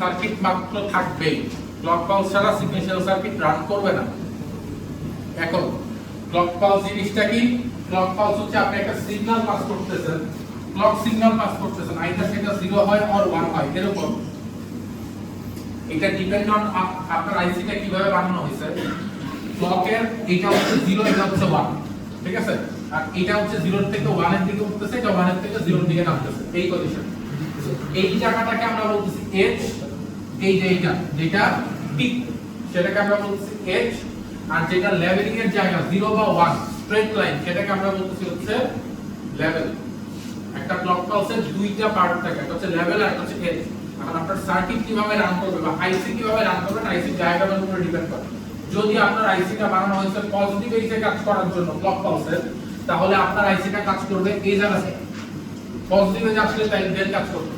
Circuit মাত্র থাকবে, clock pulse ছাড়া সিকোয়েন্সিয়াল সার্কিট রান করবে না। এখন ক্লক পালস জিনিসটা কি? ক্লক পালস হচ্ছে আপনি একটা সিগন্যাল পাস করতেছেন, ক্লক সিগন্যাল পাস করতেছেন, আইদার সেটা 0 হয় অর 1 হয় এরকম। এটা ডিপেন্ড অন আপনার আইসিটা কিভাবে বানানো হয়েছে। ক্লকের এটা হচ্ছে 0, এটা হচ্ছে 1, ঠিক আছে? আর এটা হচ্ছে 0 থেকে 1 এর দিকে উঠতেছে, এটা 1 এর থেকে 0 এর দিকে নামতেছে, এই পজিশন। এই জায়গাটাকে আমরা বলতেছি এজ, এই যে এইটা যেটা পিক সেটাকে আমরা বলতেছি এজ, আর যেটা লেভেলিং এর জায়গা 0 বা 1 স্ট্রেট লাইন সেটাকে আমরা বলতেছি হচ্ছে লেভেল। একটা ক্লক পালসের দুইটা পার্ট থাকে, একটা হচ্ছে লেভেল আর একটা হচ্ছে এজ। এখন আপনার সার্কিট কিভাবে রান করবে বা আইসি কিভাবে রান করবে, আইসি ডায়াগ্রামের উপর ডিপেন্ড করে। যদি আপনার আইসিটা বানানো হয়েছে পজিটিভ এজে কাজ করার জন্য ক্লক পালসের, তাহলে আপনার আইসিটা কাজ করবে এই জায়গাতে, পজিটিভ এজে আসলে তাই দেন কাজ করবে।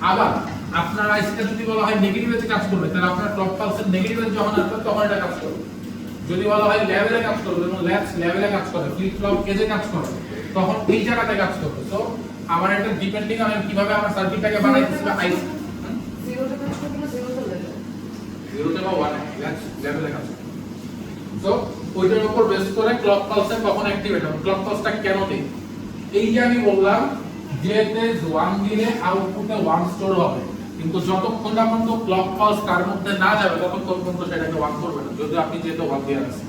আবার আপনার আইসিটা যদি বলা হয় নেগেটিভ এজে কাজ করবে, তাহলে আপনার ক্লক পালসের নেগেটিভ এজে যখন আসবে তখন এটা কাজ করবে। যদি বলা হয় লেভেলে কাজ করবে, যেমন ল্যাচ লেভেলে কাজ করে, ফ্লিপ ফ্লপ এজে কাজ করে, তখন এই জায়গাতে কাজ করবে। সো আমার এটা ডিপেন্ডিং আমি কিভাবে আমার সার্কিটটাকে বানাইতেছি বা আইসি 0 তে কাজ করবে না 0 তে লেভেল, 0 তে বা 1 ল্যাচ লেভেলে কাজ করবে। সো ওইটার উপর বেস করে ক্লক পালসে কখন অ্যাক্টিভেট হবে, ক্লক পালসটা কেন দেই, এই যে আমি বললাম যে তেজ 1 দিলে আউটপুটে 1 স্টোর হবে, কিন্তু যতক্ষণ না পর্যন্ত ক্লক পালস তার মধ্যে না যাবে ততক্ষণ পর্যন্ত সেটাকে 1 করবে না। যদি আপনি যেতে 1 দিয়ে রাখছেন,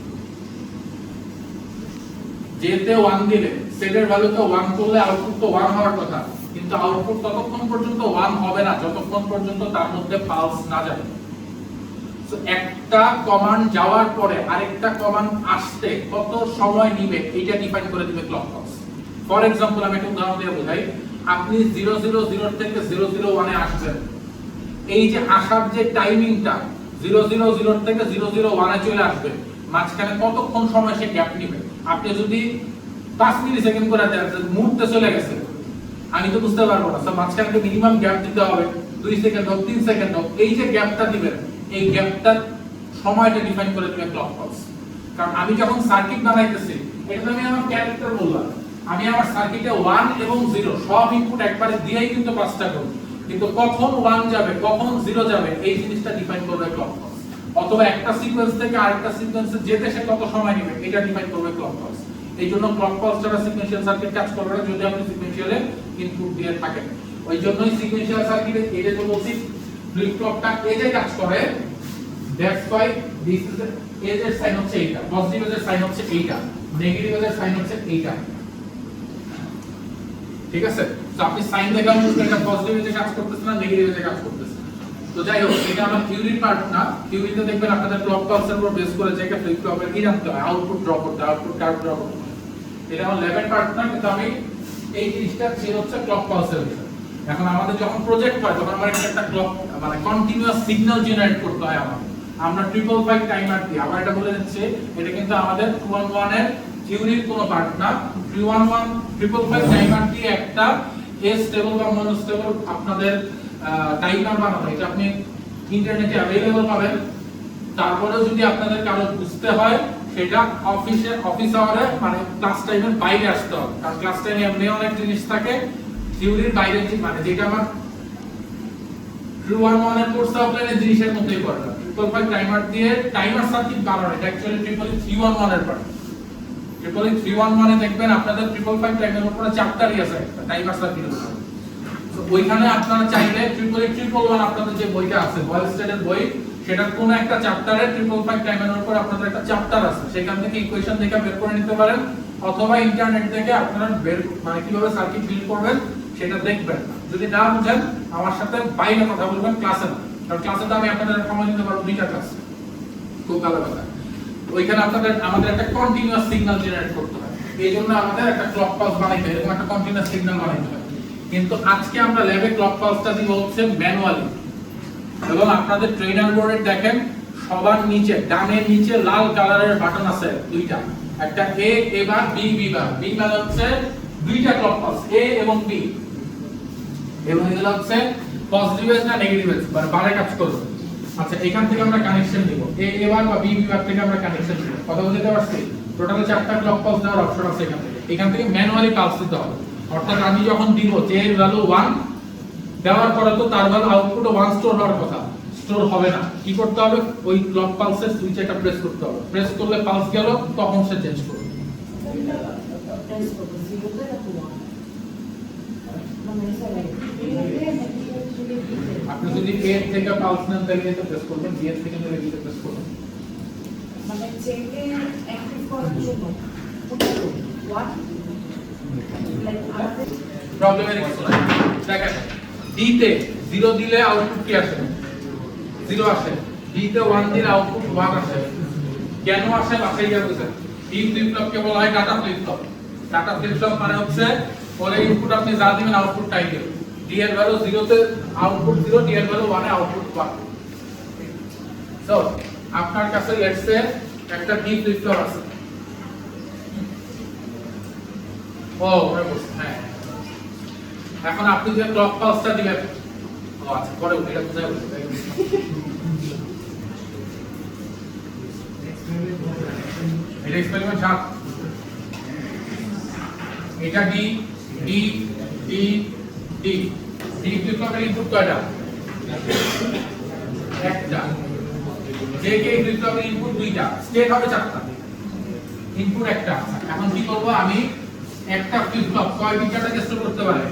যেতে 1 দিলে সেটের ভ্যালুতে 1 করলে আউটপুট তো 1 হওয়ার কথা, কিন্তু আউটপুট ততক্ষণ পর্যন্ত 1 হবে না যতক্ষণ পর্যন্ত তার মধ্যে পালস না যাবে। সো একটা কমান্ড যাওয়ার পরে আরেকটা কমান্ড আসতে কত সময় নেবে এটা ডিফাইন করে দিবে ক্লক পালস। ফর एग्जांपल আমি একটা উদাহরণ দিয়ে বোঝাই। আপনি 000 থেকে 001 এ আসবেন, এই যে আসার যে টাইমিংটা 000 থেকে 001 এ চলে আসবে, মাঝখানে কতক্ষণ সময় সে গ্যাপ নেবে। আপনি যদি 5 মিলি সেকেন্ড করে দেন, মুহূর্তে চলে গেছে, আমি তো বুঝতে পারবো না। সো মাঝখানে মিনিমাম গ্যাপ দিতে হবে, 2 সেকেন্ড হোক 3 সেকেন্ড হোক, এই যে গ্যাপটা দিবেন এই গ্যাপটার সময়টা ডিফাইন করে দিবে ক্লক পালস। কারণ আমি যখন সার্কিট বানাইতেছি, এটা আমি আমার ক্যারেক্টার বললাম, আমি আমার সার্কিটে 1 এবং 0 সব ইনপুট একবারে দিয়েই কিন্তু পাঁচটা করব, কিন্তু কখন 1 যাবে কখন 0 যাবে এই জিনিসটা ডিফাইন করবে ক্লক পালস। অথবা একটা সিকোয়েন্স থেকে আরেকটা সিকোয়েন্সে যেতে সে কত সময় নেবে এটা ডিফাইন করবে ক্লক পালস। এই জন্য ক্লক পালস ছাড়া সিকোয়েন্সিয়াল সার্কিট কাজ করবে না যদি আপনি সিকোয়েন্সিয়ালে ইনপুট দিয়ে থাকেন। ওই জন্যই সিকোয়েন্সিয়াল সার্কিটে এটা তো বলছি ফ্লিপ ফ্লপটা এজে কাজ করে, দ্যাটস হোয়াই দিস ইজ এজের সাইন হচ্ছে এইটা, পজিটিভ এজের সাইন হচ্ছে এইটা, নেগেটিভ এজের সাইন হচ্ছে এইটা, ঠিক আছে? তো আপনি সাইন দেখে বুঝবেন এটা পজিটিভ এজে কাজ করতেছে না নেগেটিভ এজে কাজ করতেছে। তো যাই হোক, এটা আমার থিওরির পার্ট না। থিওরিতে দেখবেন আপনাদের ক্লক পালসের উপর বেস করে যে একটা ফ্লিপ ফ্লপের কি জানতে হয়, আউটপুট ড্র করতে, আউটপুট কার্ভ ড্র করতে। এটা আমার ল্যাবের পার্ট না, কিন্তু আমি এই জিনিসটা ছিল হচ্ছে ক্লক পালসের বিষয়। এখন আমাদের যখন প্রজেক্ট হয় তখন আমার একটা ক্লক মানে কন্টিনিউয়াস সিগন্যাল জেনারেট করতে হয় আমরা 555 টাইমার দিই। আবার এটা বলে দিচ্ছি, এটা কিন্তু আমাদের 211 এর থিওরির কোনো পার্ট না। 311 555 টাইমার দিয়ে একটা স্টেবল বা মনোস্টেবল আপনাদের টাইমার বানানো, এটা আপনি ইন্টারনেটে अवेलेबल পাবেন। তারপরে যদি আপনাদের কারো বুঝতে হয় সেটা অফিস আওয়ারে মানে ক্লাস টাইমের বাইরে আসতে হবে, কারণ ক্লাস টাইমে এমনি অনেক জিনিস থাকে থিওরির বাইরে, মানে যেটা আমার 311 এর কোর্স আউটলাইনের জিনিসের মধ্যেই পড়ে না। 555 টাইমার দিয়ে টাইমার সার্কিট বানানো, এটা অ্যাকচুয়ালি 311 এর পার্ট। 311 এ দেখবেন আপনাদের 555 টাইমের উপরে চ্যাপ্টারই আছে একটা টাইমার সার্কিটের উপর। তো ওইখানে আপনারা চাইলে 311 আপনাদের যে বইটা আছে বয়েল স্টেডের বই, সেটার কোন একটা চ্যাপ্টারে 555 টাইমের উপর আপনাদের একটা চ্যাপ্টার আছে, সেখান থেকে ইকুয়েশন দেখে বের করে নিতে পারেন, অথবা ইন্টারনেট থেকে আপনারা বের মানে কিভাবে সার্কিট বিল্ড করবেন সেটা দেখবেন। যদি না বুঝেন আমার সাথে বাইরে কথা বলবেন, ক্লাসে না, কারণ ক্লাসে তো আমি আপনাদের সময় দিতে পারবো 2টা ক্লাস, খুব ভালো কথা। ওইখানে আমাদের একটা কন্টিনিউয়াস সিগন্যাল জেনারেট করতে হয়, এই জন্য আমাদের একটা ক্লক পালস বানাইতে হয়, এরকম একটা কন্টিনিউয়াস সিগন্যাল বানাইতে হয়। কিন্তু আজকে আমরা ল্যাবে ক্লক পালসটা দিব হচ্ছে ম্যানুয়ালি, এবং আপনাদের ট্রেনার বোর্ডে দেখেন সবার নিচে ডানের নিচে লাল কালারের বাটন আছে দুইটা, একটা এ বা বি বা বি মানে হচ্ছে দুইটা ক্লক পালস এ এবং বি, এবং এগুলো হচ্ছে পজিটিভ এজ না নেগেটিভ এজ মানে বারে কাজ করবে। আচ্ছা, এখান থেকে আমরা কানেকশন দিব, এ এবার বা বি বিভাগ থেকে আমরা কানেকশন দিব। কথা বুঝতে পারছি? টোটাল 4টা ক্লক পালস দেওয়ার অপশন আছে এখান থেকে ম্যানুয়ালি পালস দিতে হবে। অর্থাৎ আমি যখন দিব যে এর ভ্যালু 1, দেওয়ার পরে তো তার মানে আউটপুটে 1 স্টোর হওয়ার কথা, স্টোর হবে না। কি করতে হবে, ওই ক্লক পালসের সুইচ একটা প্রেস করতে হবে, প্রেস করলে পালস গেল, তখন সে চেঞ্জ করবে। টেস্ট করবো জিরোতে নাকি ওয়ান মানে স্যার আপনি যদি A থেকে পালস নেন তাহলে এটা প্রেস করবেন, B থেকে নিলে B প্রেস করবেন। মানে চেকে অ্যাক্টিভ করার জন্য ওয়ান লাইক আমাদের প্রবলেমের কিছু নাই। দেখেন D তে 0 দিলে আউটপুট কি আসে, 0 আসে। D তে 1 দিলে আউটপুট 1 আসে। কেন আসে বাসায় গিয়ে বুঝেন। D ফ্লিপ ফ্লপ কে বলা হয় data flip flop. Data flip flop মানে হচ্ছে পরে ইনপুট আপনি যা দিবেন আউটপুট তাই দিবেন। D এর ভ্যালু 0 তে আউটপুট 0, D এর ভ্যালু 1 এ আউটপুট 1। সো আপনার কাছে লেটস সে একটা D ফ্লিপ ফ্লপ আছে। ও ওরে বলছি, হ্যাঁ। এখন আপনি যে ক্লক পালসটা দিবেন, ও আচ্ছা পরে এটা কোথায় বলতে এটা এক্সপেরিমেন্ট 7। এটা D D D D D flip ফ্লপের ইনপুট কয়টা, একটা। যে কে ফ্লিপ ফ্লপের ইনপুট দুইটা, স্টেট হবে 4টা, ইনপুট একটা। এখন কি করব, আমি একটা ফ্লিপ ফ্লপ কয় বিট ডাটাকে স্টোর করতে পারে,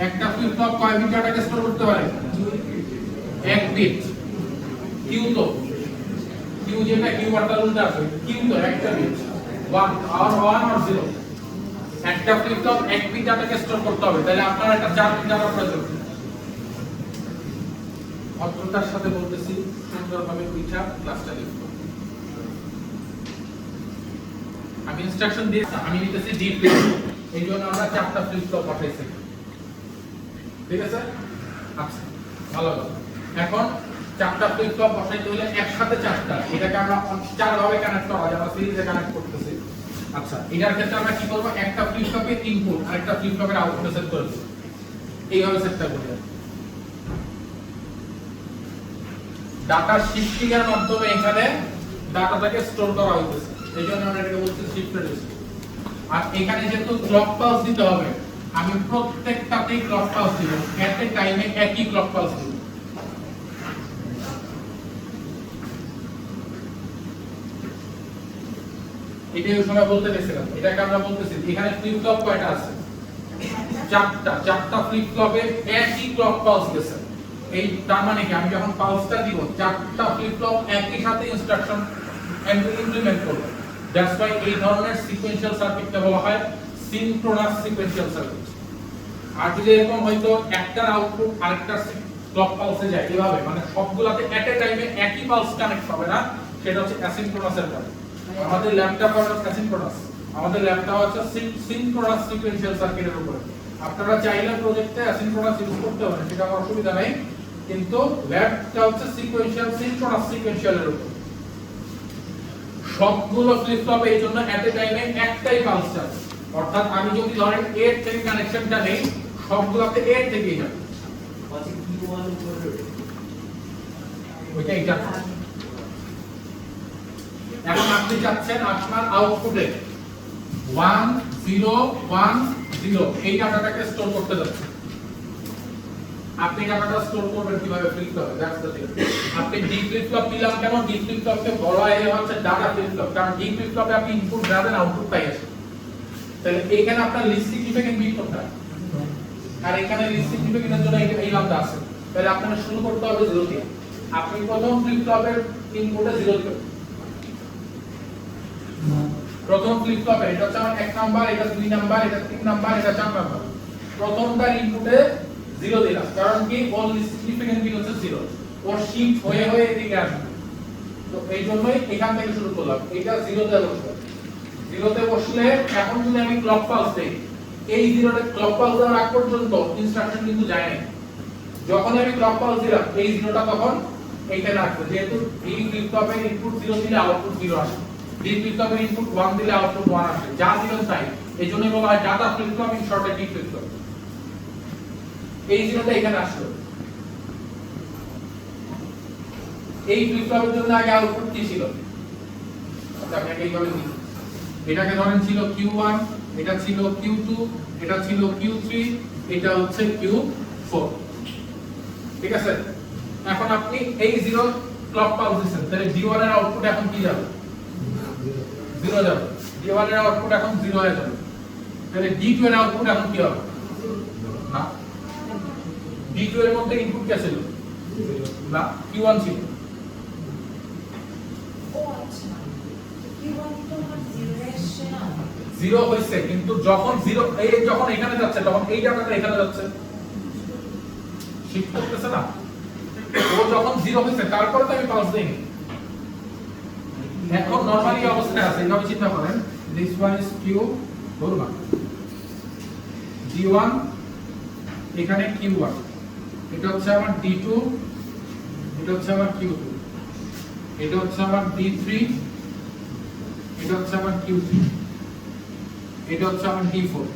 একটা ফ্লিপ ফ্লপ কয় বিট ডাটাকে স্টোর করতে পারে, 1 বিট। কিউ তো কিউ যেটা কিউ বারটা উল্টা আছে, কিউ তো একটা বিট, 1 আর 1 আর 0। একটা ফ্লিপ ফ্লপ 1 বিট ডাটাকে স্টোর করতে হবে, তাহলে আপনার একটা 4 বিট ডাটা প্রয়োজন। অর্থটার সাথে বলতেছি সুন্দরভাবে বুঝা ক্লাসটা লিখো। আমি ইনস্ট্রাকশন দিয়ে আমি নিতেছি ডি ফ্লিপ, এই জন্য আমরা 4টা ফ্লিপ ফ্লপ পাঠাইছি, ঠিক আছে। আচ্ছা ভালো কথা। এখন 4টা ফ্লিপ ফ্লপ বসাইতে হলে একসাথে 4টা, এটাকে আমরা 4 ভাবে কানেক্ট করা যায়, আমরা সিরিজে কানেক্ট করতেছি। আচ্ছা এটার ক্ষেত্রে আমরা কি করব, একটা ফ্লিপ ফ্লপের ইনপুট আর একটা ফ্লিপ ফ্লপের আউটপুট সেট করব, এইভাবে সেটটা করব। ডাটা শিফটিং এর মাধ্যমে এখানে ডাটাটাকে স্টোর করা হইতেছে, এইজন্য আমরা এটাকে বলছি শিফট রেজিস্টার। আর এখানে যেহেতু ক্লক পালস দিতে হবে, আমি প্রত্যেকটাতেই ক্লক পালস দিব, এট এ টাইমে একই ক্লক পালস দিব। এটাই ওই সময় বলতে গেছিলাম, এটাকে আমরা বলতেছি এখানে ফ্লিপ ফ্লপ কয়টা আছে, 4টা। 4টা ফ্লিপ ফ্লপে একই ক্লক পালস গেছে। এই তার মানে কি, আমি যখন পালসটা দিব 4টা ফ্লিপ ফ্লপ একই সাথে ইনস্ট্রাকশন ইমপ্লিমেন্ট করবে। দ্যাটস ওয়াই এই ধরনের সিকোয়েন্সিয়াল সার্কিটকে বলা হয় সিনক্রোনাস সিকোয়েন্সিয়াল সার্কিট। আর যদি এরকম হয়তো একটার আউটপুট আরেকটার ক্লক পালসে যায় এভাবে, মানে সবগুলাতে এট এ টাইমে একই পালস কানেক্ট হবে না, সেটা হচ্ছে অ্যাসিনক্রোনাসের কাজ। আমাদের ল্যাপটপ হচ্ছে অ্যাসিনক্রোনাস, আমাদের ল্যাপটপ হচ্ছে সিনক্রোনাস সিকোয়েন্সিয়াল সার্কিটের উপরে। আপনারা চাইলে প্রজেক্টে অ্যাসিনক্রোনাস ইউজ করতে পারেন, সেটা কোনো অসুবিধা নাই, কিন্তু ল্যাবটা হচ্ছে সিকোয়েন্সিয়াল সিনক্রোনাস সিকোয়েন্সিয়ালের উপর। সবগুলো ফ্লিপ ফ্লপে এই জন্য এট এ টাইমে একটাই পালস যাবে, অর্থাৎ আমি যদি ধরেন A থেকে কানেকশনটা নেই, সবগুলোতে A থেকেই যাবে। ওইটা এটা। এখন আপনি চাচ্ছেন আপনার আউটপুটে 1 0 1 0 এই ডাটাটাকে স্টোর করতে যাচ্ছেন। আপনি ডাটাটা স্টোর করবেন কিভাবে, ফ্লিপ ফ্লপে। That's the thing. আপনি ডি ফ্লিপ ফ্লপ দিলাম কেন, ডি ফ্লিপ ফ্লপকে বলা হয় হচ্ছে ডাটা ফ্লিপ ফ্লপ, কারণ ডি ফ্লিপ ফ্লপে আপনি ইনপুট দেন আউটপুট পাই আসে। তাহলে এইখানে আপনার লিস্ট সিগনিফিকেন্ট বিট কোনটা, আর এখানে লিস্ট সিগনিফিকেন্টের জন্য এই লামটা আছে। তাহলে আপনাকে শুরু করতে হবে 0 দিয়ে। আপনি প্রথম ফ্লিপ ফ্লপের ইনপুটে 0 দিবেন। প্রথম ফ্লিপ ফ্লপে এটা হচ্ছে আমার 1 নাম্বার, এটা 2 নাম্বার, এটা 3 নাম্বার, এটা 4 নাম্বার। প্রথমটার ইনপুটে 0 দিলাম, কারণ কি ওর লিস্ট সিগনিফিকেন্ট বিট হচ্ছে 0, ওর শিফট হয়ে হয়ে এদিকে আসবে। তো এই জন্যই এখান থেকে শুরু করলাম, এটা 0 তে বসবে। 0 তে বসলে এখন যদি আমি ক্লক পালস দেই, এই 0 তে ক্লক পালস দেওয়ার আগ পর্যন্ত ইনস্ট্রাকশন কিন্তু যায় না। যখন আমি ক্লক পালস দিলাম, এই 0টা তখন এইখানে আসবে, যেহেতু এই ফ্লিপ ফ্লপে ইনপুট 0 দিলে আউটপুট 0 আসে, ডি ফ্লিপ ফ্লপের ইনপুট 1 দিলে আউটপুট 1 আসে, যা দিলেন তাই। এইজন্যই বলা হয় data flip flop, in short D flip flop. এই 0টা এখানে আসলো, এই ফ্লিপ ফ্লপের জন্য আগে আউটপুট কি ছিল, আচ্ছা আমি এইভাবে দিই। এটাকে ধরেন ছিল Q1, এটা ছিল Q2, এটা ছিল Q3, এটা হচ্ছে Q4 ঠিক আছে এখন আপনি এই 0 ক্লক পালস দিচ্ছেন তাহলে D1 এর আউটপুট এখন কি যাবে 0 যাবে D1 এর আউটপুট এখন 0 হয়ে যাবে তাহলে D2 এর আউটপুট এখন কি হবে না D2 এর মধ্যে ইনপুট কে ছিল না Q1 ছিল ও আচ্ছা Q1 তো আমার 0 এসছে না 0 হইছে কিন্তু যখন 0 এই যখন এখানে যাচ্ছে তখন এই ডাটাটা এখানে যাচ্ছে শিফট করতেছে না ও যখন 0 হইছে তারপরে তো আমি পালস দেইনি এখন নরমালি অবস্থায় আছে এইভাবে চিন্তা করেন দিস ওয়ান ইজ Q ধরুন D1 এখানে Q1 এটা হচ্ছে আমার D2 এটা হচ্ছে আমার Q2 এটা হচ্ছে আমার D3 এটা হচ্ছে আমার Q3 এটা হচ্ছে আমার D4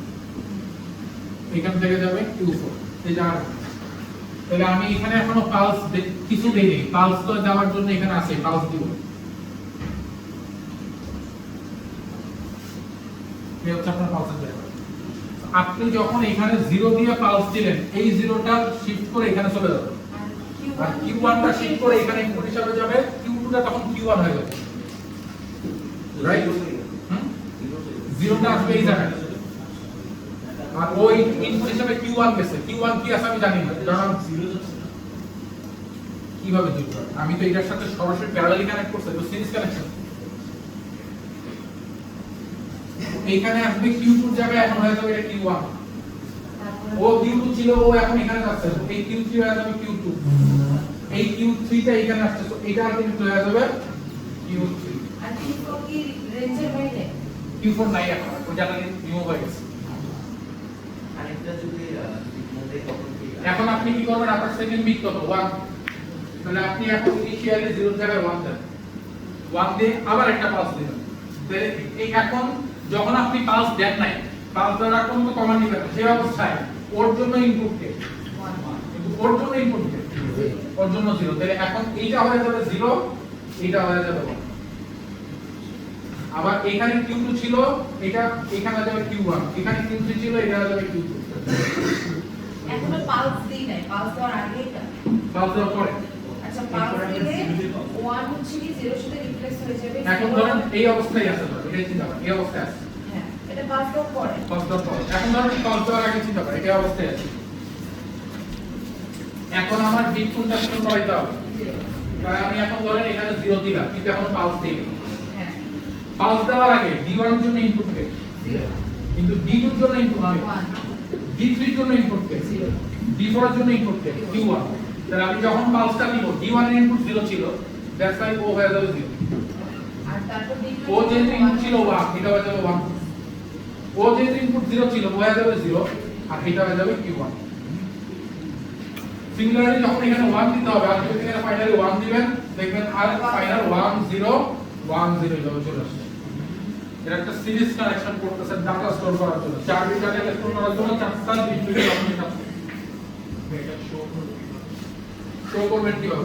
এখান থেকে যাবে Q4 এই যার তাহলে আমি এখানে এখনো পালস কিছু দেইনি পালস তো যাওয়ার জন্য এখানে আছে পালস দিব এই হচ্ছে আপনার পালসের জায়গা আপনি যখন এখানে 0 দিয়ে পালস দিলেন এই 0টা শিফট করে এখানে চলে যাবে আর Q1 টা শিফট করে এখানে ইনপুট হিসাবে যাবে Q2 টা তখন Q1 হয়ে যাবে রাইট 0 টা আসবে এই জায়গায় আর ওই ইনপুট হিসাবে Q1 গেছে Q1 কি আছে আমি জানি না কারণ 0 যাচ্ছে কিভাবে যুক্ত আমি তো এটার সাথে সরাসরি প্যারালালি কানেক্ট করছি তো সিরিজ কানেকশন এইখানে আসবে Q2 এর জায়গায় এখন হয়ে যাবে এটা Q1 ও Q2 ছিল ও এখন এখানে যাচ্ছে এই Q3 হয়ে যাবে Q2 এই Q3 টা এখানে আসছে তো এটা আলটিমেটলি হয়ে যাবে Q3 আর Q4 কি রেঞ্জের বাইরে Q4 নাই এখন ওই জায়গা রিমুভ হয়ে গেছে আরেকটা যদি মধ্যে কখন কি এখন আপনি কি করবেন আপনার সেকেন্ড বিট কত 1 তাহলে আপনি এখন ইনিশিয়ালি 0 এর জায়গায় 1 দেন 1 দিয়ে আবার একটা পালস দিবেন তাহলে এই এখন যখন আপনি পালস দেন নাই পালস দেওয়ার কোন কমান্ড দিবেন সেই অবস্থায় ওর জন্য ইনপুট কে 1 কিন্তু ওর জন্য ইনপুট কে ওর জন্য 0 তাহলে এখন এইটা হয়ে যাবে 0 এইটা হয়ে যাবে 1 আবার এখানে Q2 ছিল এটা এখানে যাবে Q1 এখানে Q3 ছিল এটা যাবে Q2 এখনো পালস দিই নাই পালস দেওয়ার আগে এটা পালস দেওয়ার পরে আচ্ছা পালস দিলে 1 হচ্ছে কি 0 সাথে রিপ্লেস হয়ে যাবে এখন ধরেন এই অবস্থায় আছে তো এটা চিন্তা করেন এই অবস্থায় আছে হ্যাঁ এটা পালস দেওয়ার পরে পালস দেওয়ার পরে এখন ধরেন পালস দেওয়ার আগে চিন্তা করেন এই অবস্থায় আছে এখন আমার বিট কোনটা কোন করাইতে হবে তাই আমি এখন ধরেন এখানে 0 দিলাম কিন্তু এখন পালস দেই হ্যাঁ পালস দেওয়ার আগে D1 এর জন্য ইনপুট কে 0 কিন্তু D2 এর জন্য ইনপুট হবে 1 D3 এর জন্য ইনপুট কে 0 D4 এর জন্য ইনপুট কে Q1 তাহলে আমি যখন পালসটা দিব D1 এর ইনপুট 0 ছিল দ্যাটস ওয়াই ও হয়ে যাবে 0 আর তারপর ও যেহেতু ইনপুট ছিল 1 এটা হয়ে যাবে 1 ও যেহেতু ইনপুট 0 ছিল ও হয়ে যাবে 0 আর এটা হয়ে যাবে Q1 সিমিলারলি যখন এখানে 1 দিতে হবে আর যদি এখানে ফাইনালি 1 দিবেন দেখবেন আর ফাইনাল 1 0 1 0 এভাবে চলে আসছে এটা একটা সিরিজ কানেকশন করতেছে ডাটা স্টোর করার জন্য 4 বিট ডাটা স্টোর করার জন্য 4টা বিট আপনি এটা শো করবেন কিভাবে